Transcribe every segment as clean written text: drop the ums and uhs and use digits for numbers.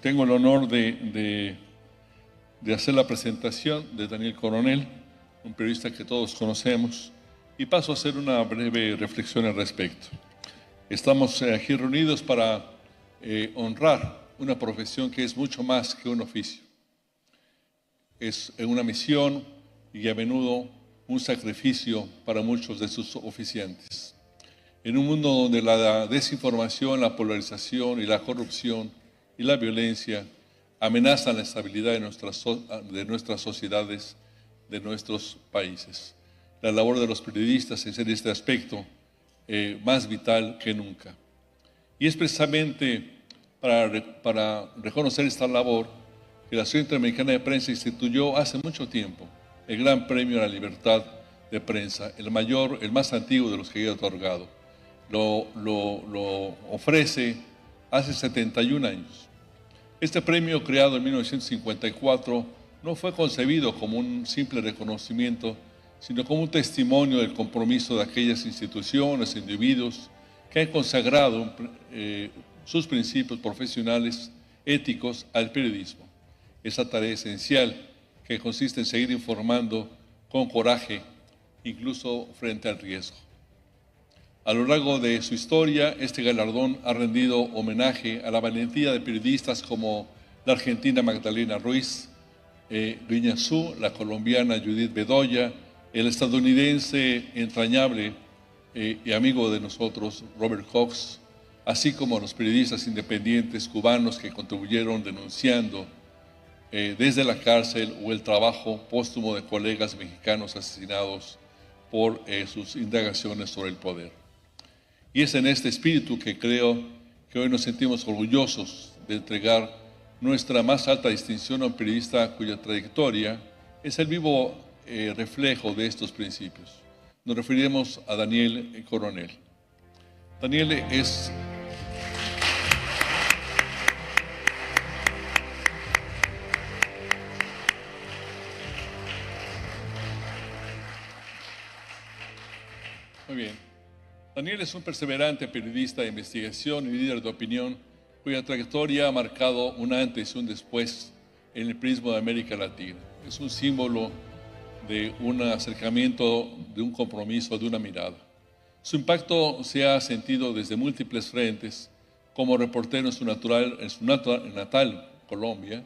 tengo el honor de hacer la presentación de Daniel Coronel, un periodista que todos conocemos, y paso a hacer una breve reflexión al respecto. Estamos aquí reunidos para honrar una profesión que es mucho más que un oficio. Es una misión y a menudo un sacrificio para muchos de sus oficiantes. En un mundo donde la desinformación, la polarización y la corrupción y la violencia amenazan la estabilidad de nuestras sociedades, de nuestros países. La labor de los periodistas es en este aspecto más vital que nunca. Y es precisamente para reconocer esta labor que la Asociación Interamericana de Prensa instituyó hace mucho tiempo el Gran Premio a la Libertad de Prensa, el más antiguo de los que he otorgado. Lo ofrece hace 71 años. Este premio, creado en 1954, no fue concebido como un simple reconocimiento, sino como un testimonio del compromiso de aquellas instituciones e individuos que han consagrado sus principios profesionales, éticos, al periodismo. Esa tarea esencial que consiste en seguir informando con coraje, incluso frente al riesgo. A lo largo de su historia, este galardón ha rendido homenaje a la valentía de periodistas como la argentina Magdalena Ruiz, Guiñazú, la colombiana Judith Bedoya, el estadounidense entrañable y amigo de nosotros, Robert Cox, así como a los periodistas independientes cubanos que contribuyeron denunciando desde la cárcel o el trabajo póstumo de colegas mexicanos asesinados por sus indagaciones sobre el poder. Y es en este espíritu que creo que hoy nos sentimos orgullosos de entregar nuestra más alta distinción a un periodista cuya trayectoria es el vivo reflejo de estos principios. Nos referiremos a Daniel Coronel. Daniel es muy bien. Daniel es un perseverante periodista de investigación y líder de opinión cuya trayectoria ha marcado un antes y un después en el prisma de América Latina. Es un símbolo de un acercamiento, de un compromiso, de una mirada. Su impacto se ha sentido desde múltiples frentes, como reportero en su natal Colombia,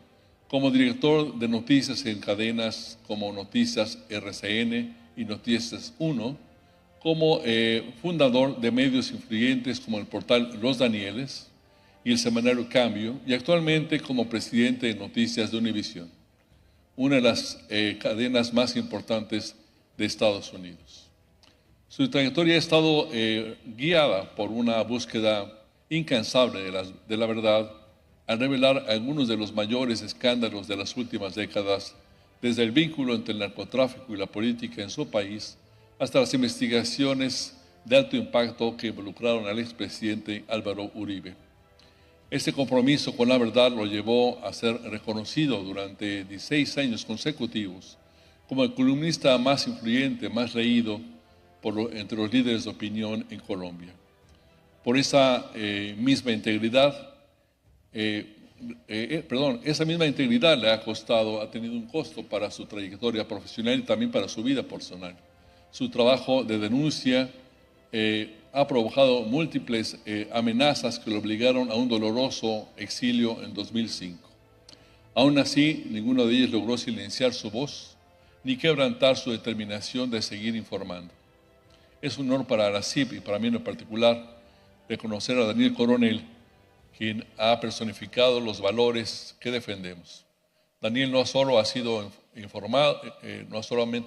como director de noticias en cadenas como Noticias RCN y Noticias 1, como fundador de medios influyentes como el portal Los Danieles y el semanario Cambio, y actualmente como presidente de Noticias de Univisión, una de las cadenas más importantes de Estados Unidos. Su trayectoria ha estado guiada por una búsqueda incansable de la verdad, al revelar algunos de los mayores escándalos de las últimas décadas, desde el vínculo entre el narcotráfico y la política en su país, hasta las investigaciones de alto impacto que involucraron al expresidente Álvaro Uribe. Este compromiso con la verdad lo llevó a ser reconocido durante 16 años consecutivos como el columnista más influyente, más leído entre los líderes de opinión en Colombia. Por esa misma integridad, esa misma integridad le ha tenido un costo para su trayectoria profesional y también para su vida personal. Su trabajo de denuncia ha provocado múltiples amenazas que lo obligaron a un doloroso exilio en 2005. Aún así, ninguno de ellos logró silenciar su voz ni quebrantar su determinación de seguir informando. Es un honor para la CIP y para mí en particular reconocer a Daniel Coronel, quien ha personificado los valores que defendemos. Daniel no solamente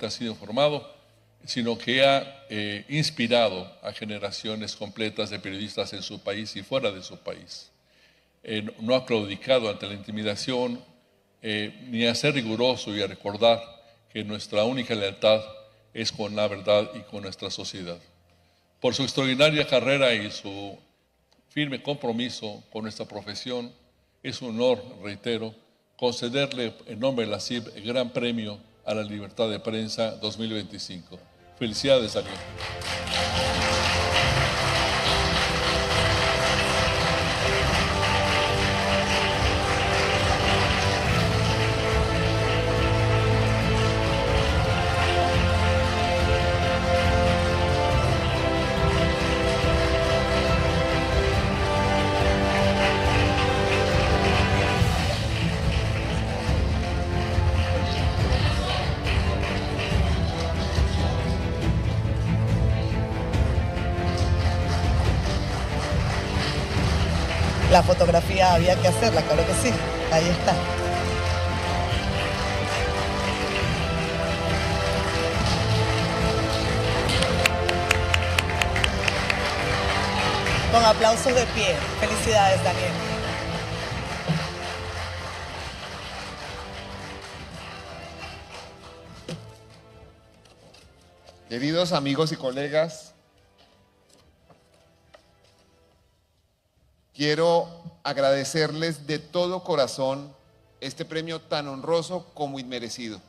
ha sido informado, sino que ha inspirado a generaciones completas de periodistas en su país y fuera de su país. No ha claudicado ante la intimidación, ni a ser riguroso y a recordar que nuestra única lealtad es con la verdad y con nuestra sociedad. Por su extraordinaria carrera y su firme compromiso con nuestra profesión, es un honor, reitero, concederle en nombre de la CIP el Gran Premio a la Libertad de Prensa 2025. Felicidades, Daniel. La fotografía había que hacerla, claro que sí. Ahí está. Con aplausos de pie. Felicidades, Daniel. Queridos amigos y colegas, quiero agradecerles de todo corazón este premio tan honroso como inmerecido.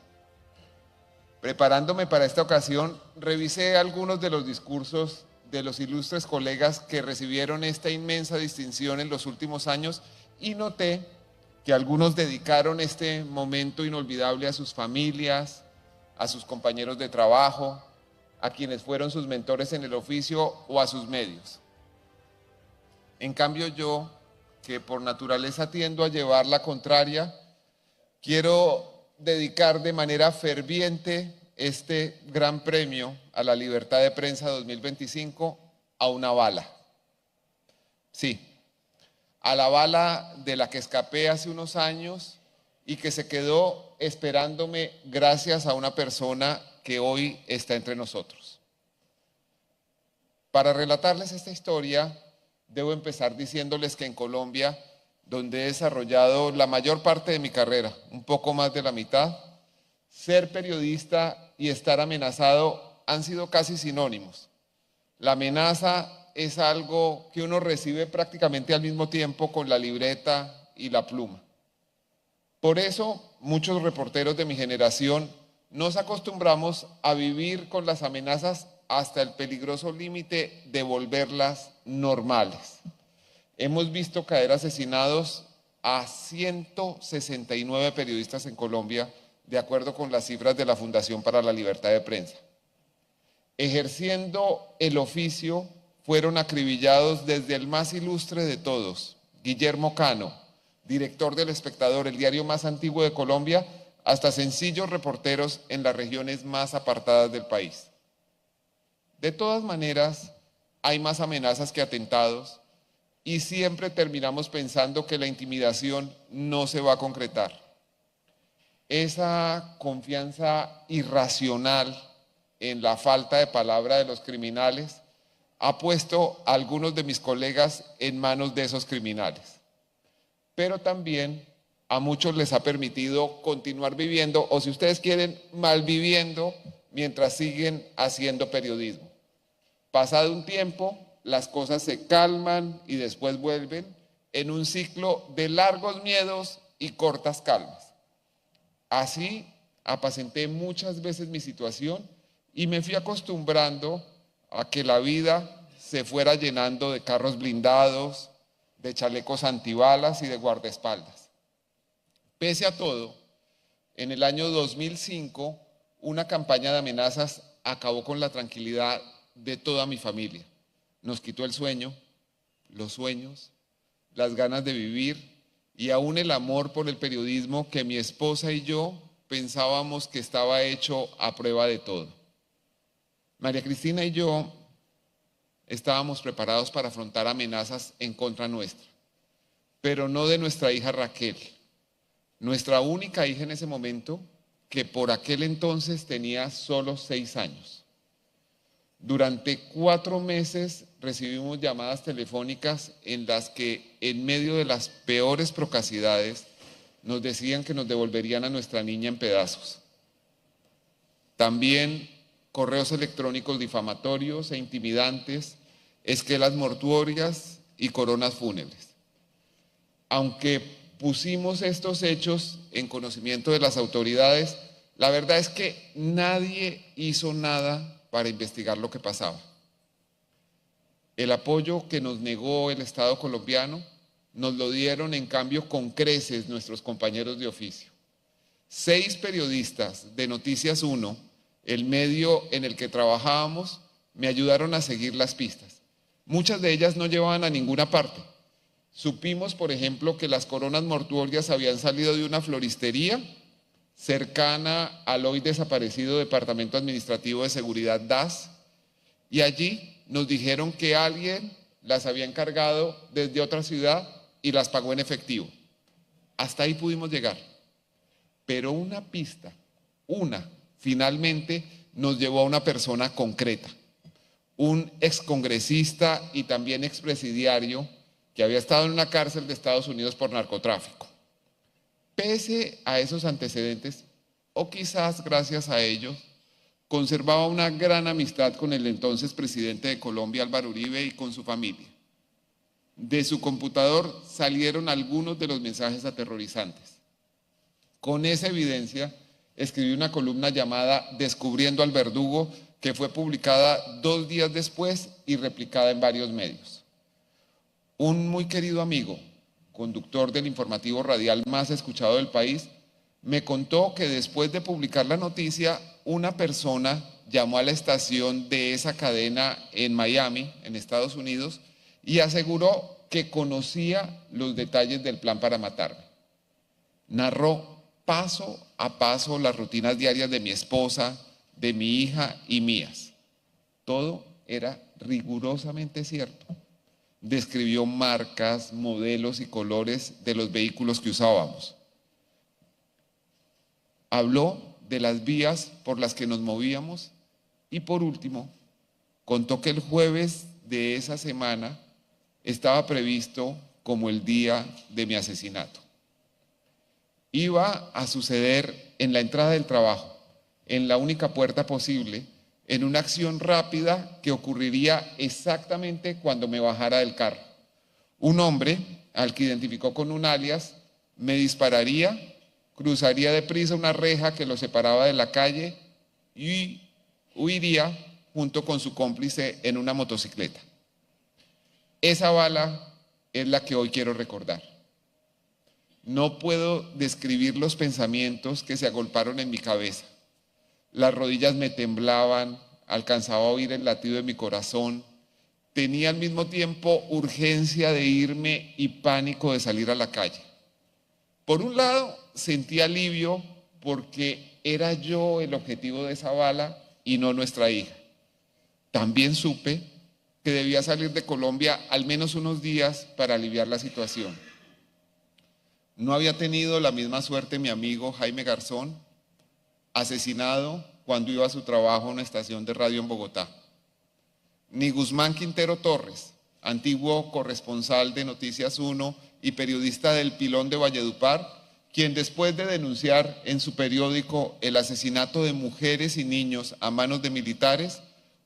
Preparándome para esta ocasión, revisé algunos de los discursos de los ilustres colegas que recibieron esta inmensa distinción en los últimos años y noté que algunos dedicaron este momento inolvidable a sus familias, a sus compañeros de trabajo, a quienes fueron sus mentores en el oficio o a sus medios. En cambio yo, que por naturaleza tiendo a llevar la contraria, quiero dedicar de manera ferviente este gran premio a la libertad de prensa 2025 a una bala. Sí, a la bala de la que escapé hace unos años y que se quedó esperándome gracias a una persona que hoy está entre nosotros. Para relatarles esta historia, debo empezar diciéndoles que en Colombia, donde he desarrollado la mayor parte de mi carrera, un poco más de la mitad, ser periodista y estar amenazado han sido casi sinónimos. La amenaza es algo que uno recibe prácticamente al mismo tiempo con la libreta y la pluma. Por eso, muchos reporteros de mi generación nos acostumbramos a vivir con las amenazas hasta el peligroso límite de volverlas normales. Hemos visto caer asesinados a 169 periodistas en Colombia, de acuerdo con las cifras de la Fundación para la Libertad de Prensa. Ejerciendo el oficio, fueron acribillados desde el más ilustre de todos, Guillermo Cano, director del Espectador, el diario más antiguo de Colombia, hasta sencillos reporteros en las regiones más apartadas del país. De todas maneras, hay más amenazas que atentados y siempre terminamos pensando que la intimidación no se va a concretar. Esa confianza irracional en la falta de palabra de los criminales ha puesto a algunos de mis colegas en manos de esos criminales. Pero también a muchos les ha permitido continuar viviendo, o si ustedes quieren, malviviendo, mientras siguen haciendo periodismo. Pasado un tiempo, las cosas se calman y después vuelven en un ciclo de largos miedos y cortas calmas. Así apacenté muchas veces mi situación y me fui acostumbrando a que la vida se fuera llenando de carros blindados, de chalecos antibalas y de guardaespaldas. Pese a todo, en el año 2005, una campaña de amenazas acabó con la tranquilidad de toda mi familia. Nos quitó el sueño, los sueños, las ganas de vivir y aún el amor por el periodismo que mi esposa y yo pensábamos que estaba hecho a prueba de todo. María Cristina y yo estábamos preparados para afrontar amenazas en contra nuestra, pero no de nuestra hija Raquel, nuestra única hija en ese momento, que por aquel entonces tenía solo 6 años. Durante 4 meses recibimos llamadas telefónicas en las que, en medio de las peores procacidades, nos decían que nos devolverían a nuestra niña en pedazos. También correos electrónicos difamatorios e intimidantes, esquelas mortuorias y coronas fúnebres. Aunque pusimos estos hechos en conocimiento de las autoridades, la verdad es que nadie hizo nada para investigar lo que pasaba. El apoyo que nos negó el Estado colombiano nos lo dieron en cambio con creces nuestros compañeros de oficio. 6 periodistas de Noticias 1, el medio en el que trabajábamos, me ayudaron a seguir las pistas. Muchas de ellas no llevaban a ninguna parte. Supimos, por ejemplo, que las coronas mortuorias habían salido de una floristería cercana al hoy desaparecido Departamento Administrativo de Seguridad DAS, y allí nos dijeron que alguien las había encargado desde otra ciudad y las pagó en efectivo. Hasta ahí pudimos llegar. Pero una pista, finalmente nos llevó a una persona concreta, un excongresista y también expresidiario que había estado en una cárcel de Estados Unidos por narcotráfico. Pese a esos antecedentes, o quizás gracias a ellos, conservaba una gran amistad con el entonces presidente de Colombia, Álvaro Uribe, y con su familia. De su computador salieron algunos de los mensajes aterrorizantes. Con esa evidencia, escribí una columna llamada Descubriendo al Verdugo, que fue publicada 2 días después y replicada en varios medios. Un muy querido amigo, conductor del informativo radial más escuchado del país, me contó que después de publicar la noticia, una persona llamó a la estación de esa cadena en Miami, en Estados Unidos, y aseguró que conocía los detalles del plan para matarme. Narró paso a paso las rutinas diarias de mi esposa, de mi hija y mías. Todo era rigurosamente cierto. Describió marcas, modelos y colores de los vehículos que usábamos. Habló de las vías por las que nos movíamos y por último, contó que el jueves de esa semana estaba previsto como el día de mi asesinato. Iba a suceder en la entrada del trabajo, en la única puerta posible, en una acción rápida que ocurriría exactamente cuando me bajara del carro. Un hombre, al que identificó con un alias, me dispararía, cruzaría deprisa una reja que lo separaba de la calle y huiría junto con su cómplice en una motocicleta. Esa bala es la que hoy quiero recordar. No puedo describir los pensamientos que se agolparon en mi cabeza. Las rodillas me temblaban, alcanzaba a oír el latido de mi corazón. Tenía al mismo tiempo urgencia de irme y pánico de salir a la calle. Por un lado, sentí alivio porque era yo el objetivo de esa bala y no nuestra hija. También supe que debía salir de Colombia al menos unos días para aliviar la situación. No había tenido la misma suerte mi amigo Jaime Garzón, asesinado cuando iba a su trabajo en una estación de radio en Bogotá. Ni Guzmán Quintero Torres, antiguo corresponsal de Noticias 1 y periodista del Pilón de Valledupar, quien después de denunciar en su periódico el asesinato de mujeres y niños a manos de militares,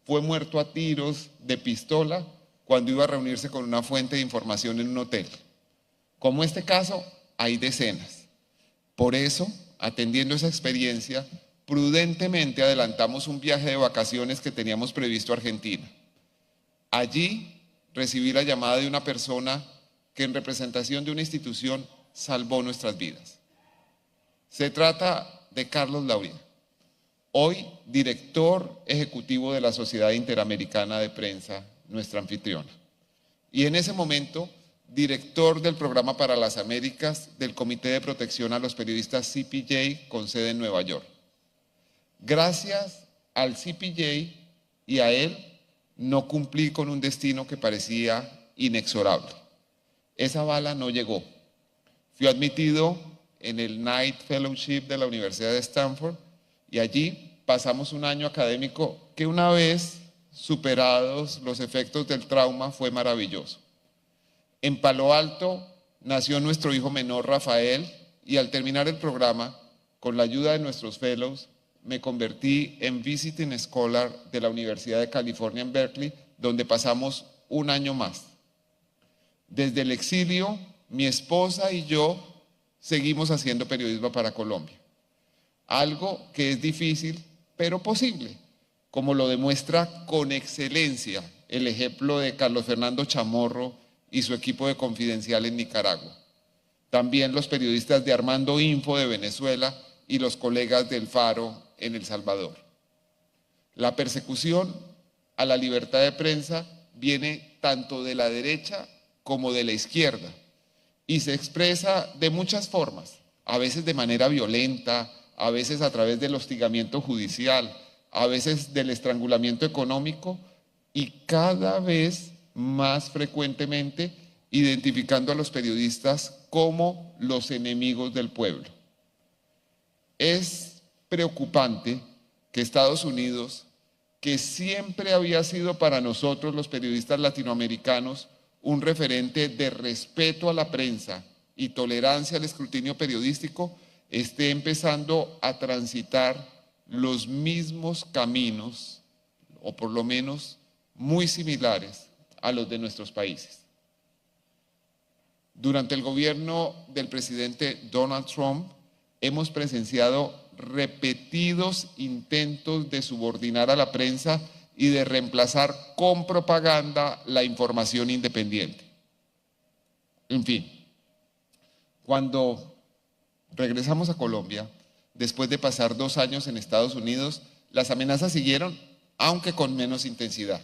fue muerto a tiros de pistola cuando iba a reunirse con una fuente de información en un hotel. Como este caso, hay decenas. Por eso, atendiendo esa experiencia, prudentemente adelantamos un viaje de vacaciones que teníamos previsto a Argentina. Allí recibí la llamada de una persona que en representación de una institución salvó nuestras vidas. Se trata de Carlos Lauría, hoy director ejecutivo de la Sociedad Interamericana de Prensa, nuestra anfitriona. Y en ese momento, director del Programa para las Américas del Comité de Protección a los Periodistas CPJ con sede en Nueva York. Gracias al CPJ y a él, no cumplí con un destino que parecía inexorable. Esa bala no llegó. Fui admitido en el Knight Fellowship de la Universidad de Stanford y allí pasamos un año académico que una vez superados los efectos del trauma fue maravilloso. En Palo Alto nació nuestro hijo menor Rafael y al terminar el programa, con la ayuda de nuestros fellows, me convertí en Visiting Scholar de la Universidad de California en Berkeley, donde pasamos un año más. Desde el exilio, mi esposa y yo seguimos haciendo periodismo para Colombia. Algo que es difícil, pero posible, como lo demuestra con excelencia el ejemplo de Carlos Fernando Chamorro y su equipo de Confidencial en Nicaragua. También los periodistas de Armando Info de Venezuela y los colegas del Faro en El Salvador. La persecución a la libertad de prensa viene tanto de la derecha como de la izquierda y se expresa de muchas formas, a veces de manera violenta, a veces a través del hostigamiento judicial, a veces del estrangulamiento económico y cada vez más frecuentemente identificando a los periodistas como los enemigos del pueblo. Es preocupante que Estados Unidos, que siempre había sido para nosotros los periodistas latinoamericanos un referente de respeto a la prensa y tolerancia al escrutinio periodístico, esté empezando a transitar los mismos caminos, o por lo menos muy similares a los de nuestros países. Durante el gobierno del presidente Donald Trump hemos presenciado repetidos intentos de subordinar a la prensa y de reemplazar con propaganda la información independiente. En fin, cuando regresamos a Colombia, después de pasar 2 años en Estados Unidos, las amenazas siguieron, aunque con menos intensidad.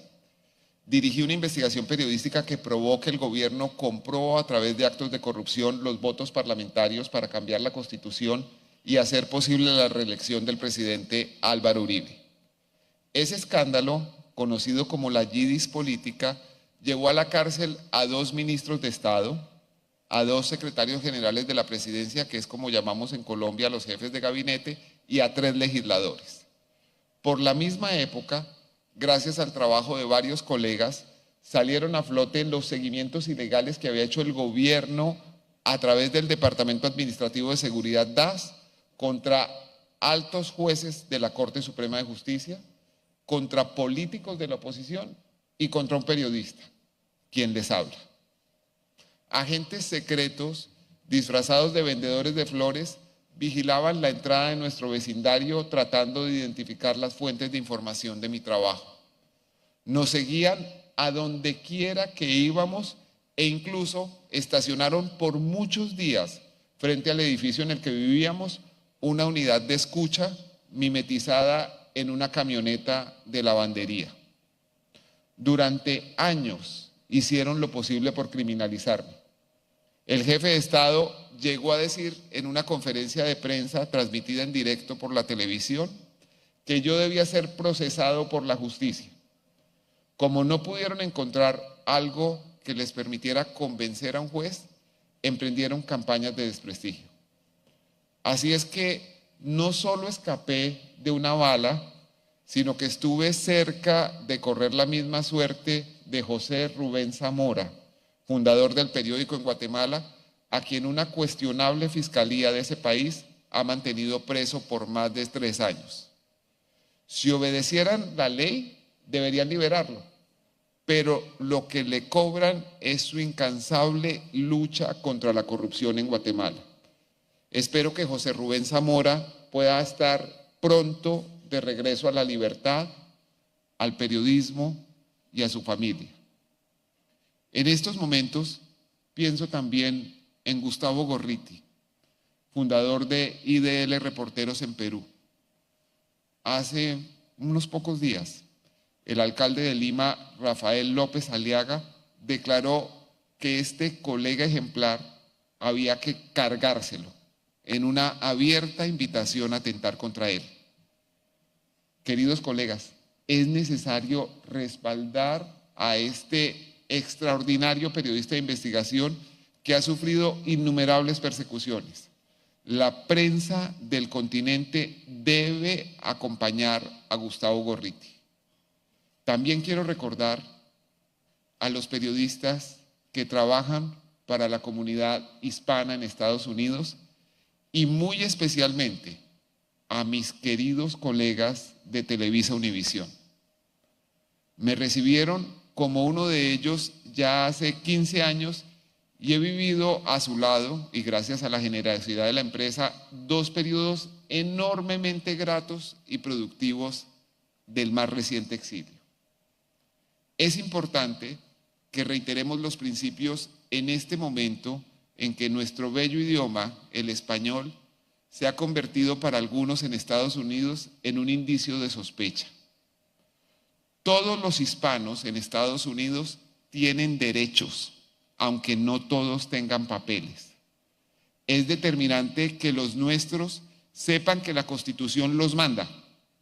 Dirigí una investigación periodística que probó que el gobierno compró a través de actos de corrupción los votos parlamentarios para cambiar la Constitución y hacer posible la reelección del presidente Álvaro Uribe. Ese escándalo, conocido como la Yidis política, llevó a la cárcel a 2 ministros de Estado, a 2 secretarios generales de la presidencia, que es como llamamos en Colombia a los jefes de gabinete, y a 3 legisladores. Por la misma época, gracias al trabajo de varios colegas, salieron a flote los seguimientos ilegales que había hecho el gobierno a través del Departamento Administrativo de Seguridad DAS contra altos jueces de la Corte Suprema de Justicia, contra políticos de la oposición y contra un periodista, quien les habla. Agentes secretos disfrazados de vendedores de flores vigilaban la entrada de nuestro vecindario tratando de identificar las fuentes de información de mi trabajo. Nos seguían a donde quiera que íbamos e incluso estacionaron por muchos días frente al edificio en el que vivíamos una unidad de escucha mimetizada en una camioneta de lavandería. Durante años hicieron lo posible por criminalizarme. El jefe de Estado llegó a decir en una conferencia de prensa transmitida en directo por la televisión que yo debía ser procesado por la justicia. Como no pudieron encontrar algo que les permitiera convencer a un juez, emprendieron campañas de desprestigio. Así es que no solo escapé de una bala, sino que estuve cerca de correr la misma suerte de José Rubén Zamora, fundador del periódico en Guatemala, a quien una cuestionable fiscalía de ese país ha mantenido preso por más de 3 años. Si obedecieran la ley, deberían liberarlo, pero lo que le cobran es su incansable lucha contra la corrupción en Guatemala. Espero que José Rubén Zamora pueda estar pronto de regreso a la libertad, al periodismo y a su familia. En estos momentos pienso también en Gustavo Gorriti, fundador de IDL Reporteros en Perú. Hace unos pocos días, el alcalde de Lima, Rafael López Aliaga, declaró que este colega ejemplar había que cargárselo en una abierta invitación a atentar contra él. Queridos colegas, es necesario respaldar a este extraordinario periodista de investigación que ha sufrido innumerables persecuciones. La prensa del continente debe acompañar a Gustavo Gorriti. También quiero recordar a los periodistas que trabajan para la comunidad hispana en Estados Unidos y muy especialmente a mis queridos colegas de Televisa Univisión. Me recibieron como uno de ellos ya hace 15 años y he vivido a su lado, y gracias a la generosidad de la empresa, 2 periodos enormemente gratos y productivos del más reciente exilio. Es importante que reiteremos los principios en este momento en que nuestro bello idioma, el español, se ha convertido para algunos en Estados Unidos en un indicio de sospecha. Todos los hispanos en Estados Unidos tienen derechos, aunque no todos tengan papeles. Es determinante que los nuestros sepan que la Constitución los manda,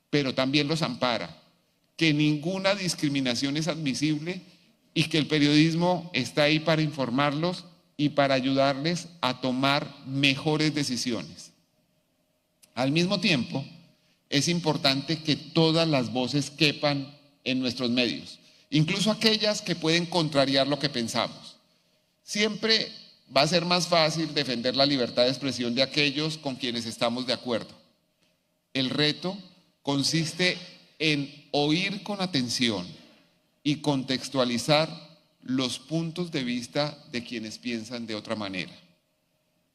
pero también los ampara, que ninguna discriminación es admisible y que el periodismo está ahí para informarlos y para ayudarles a tomar mejores decisiones. Al mismo tiempo, es importante que todas las voces quepan en nuestros medios, incluso aquellas que pueden contrariar lo que pensamos. Siempre va a ser más fácil defender la libertad de expresión de aquellos con quienes estamos de acuerdo. El reto consiste en oír con atención y contextualizar los puntos de vista de quienes piensan de otra manera.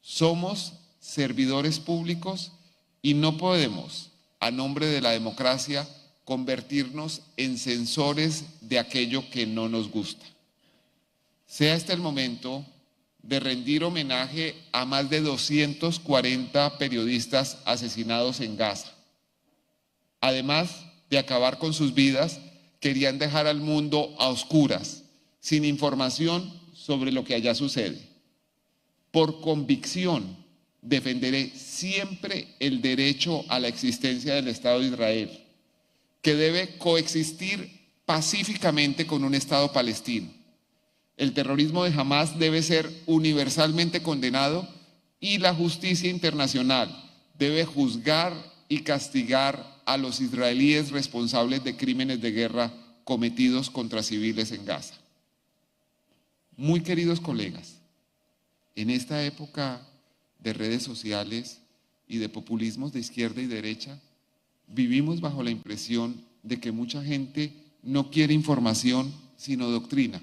Somos servidores públicos y no podemos, a nombre de la democracia, convertirnos en censores de aquello que no nos gusta. Sea este el momento de rendir homenaje a más de 240 periodistas asesinados en Gaza. Además de acabar con sus vidas, querían dejar al mundo a oscuras, sin información sobre lo que allá sucede. Por convicción, defenderé siempre el derecho a la existencia del Estado de Israel, que debe coexistir pacíficamente con un Estado palestino. El terrorismo de Hamás debe ser universalmente condenado y la justicia internacional debe juzgar y castigar a los israelíes responsables de crímenes de guerra cometidos contra civiles en Gaza. Muy queridos colegas, en esta época de redes sociales y de populismos de izquierda y derecha, vivimos bajo la impresión de que mucha gente no quiere información sino doctrina,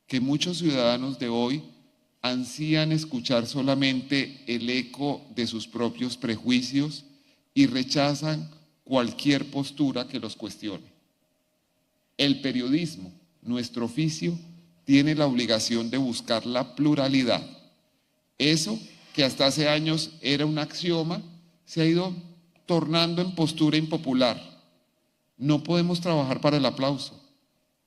que muchos ciudadanos de hoy ansían escuchar solamente el eco de sus propios prejuicios y rechazan cualquier postura que los cuestione. El periodismo, nuestro oficio, tiene la obligación de buscar la pluralidad. Eso que hasta hace años era un axioma, se ha ido tornando en postura impopular. No podemos trabajar para el aplauso,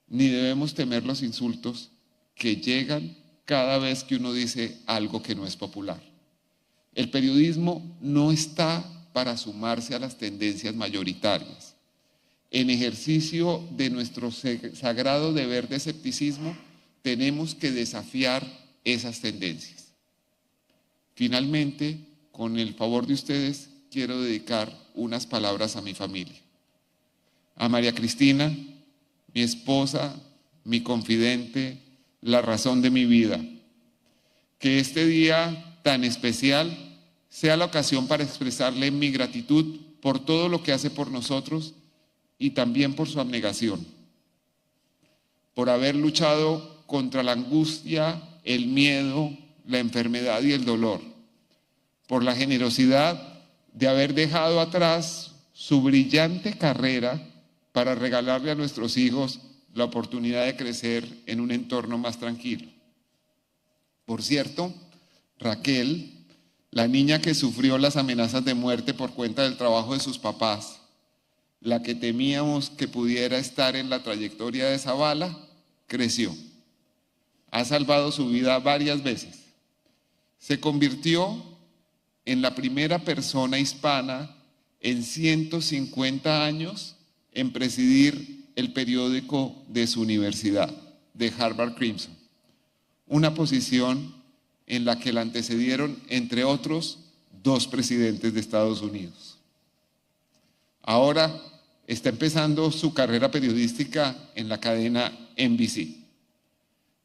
ni debemos temer los insultos que llegan cada vez que uno dice algo que no es popular. El periodismo no está para sumarse a las tendencias mayoritarias. En ejercicio de nuestro sagrado deber de escepticismo, tenemos que desafiar esas tendencias. Finalmente, con el favor de ustedes, quiero dedicar unas palabras a mi familia. A María Cristina, mi esposa, mi confidente, la razón de mi vida. Que este día tan especial sea la ocasión para expresarle mi gratitud por todo lo que hace por nosotros y también por su abnegación, por haber luchado contra la angustia, el miedo, la enfermedad y el dolor, por la generosidad de haber dejado atrás su brillante carrera para regalarle a nuestros hijos la oportunidad de crecer en un entorno más tranquilo. Por cierto, Raquel, la niña que sufrió las amenazas de muerte por cuenta del trabajo de sus papás, la que temíamos que pudiera estar en la trayectoria de esa bala, creció. Ha salvado su vida varias veces. Se convirtió en la primera persona hispana en 150 años en presidir el periódico de su universidad, de Harvard Crimson, una posición en la que la antecedieron, entre otros, 2 presidentes de Estados Unidos. Ahora está empezando su carrera periodística en la cadena NBC.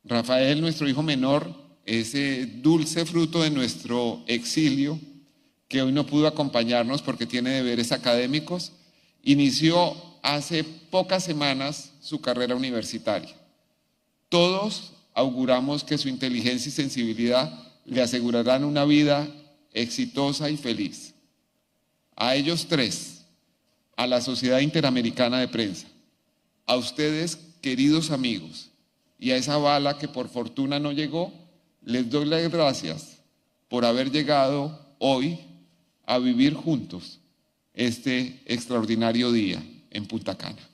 Rafael, nuestro hijo menor, ese dulce fruto de nuestro exilio, que hoy no pudo acompañarnos porque tiene deberes académicos, inició hace pocas semanas su carrera universitaria. Todos auguramos que su inteligencia y sensibilidad le asegurarán una vida exitosa y feliz. A ellos 3, a la Sociedad Interamericana de Prensa, a ustedes, queridos amigos, y a esa bala que por fortuna no llegó, les doy las gracias por haber llegado hoy a vivir juntos este extraordinario día en Punta Cana.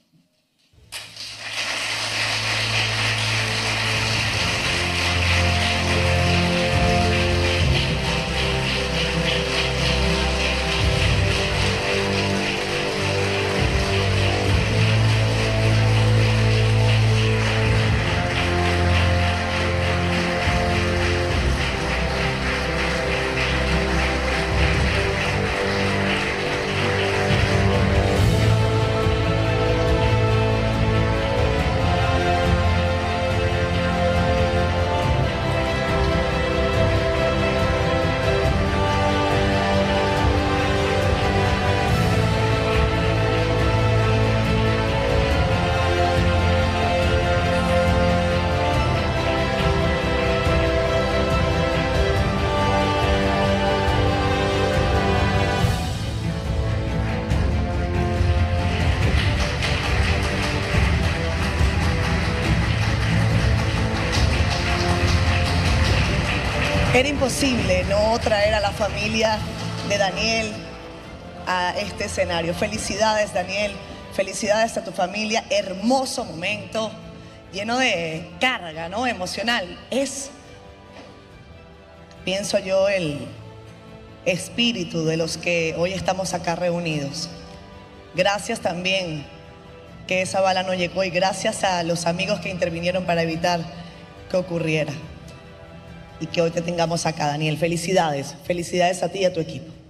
Era imposible no traer a la familia de Daniel a este escenario. Felicidades, Daniel. Felicidades a tu familia. Hermoso momento, lleno de carga, ¿no? Emocional. Es, pienso yo, el espíritu de los que hoy estamos acá reunidos. Gracias también que esa bala no llegó y gracias a los amigos que intervinieron para evitar que ocurriera. Y que hoy te tengamos acá, Daniel. Felicidades. Felicidades a ti y a tu equipo.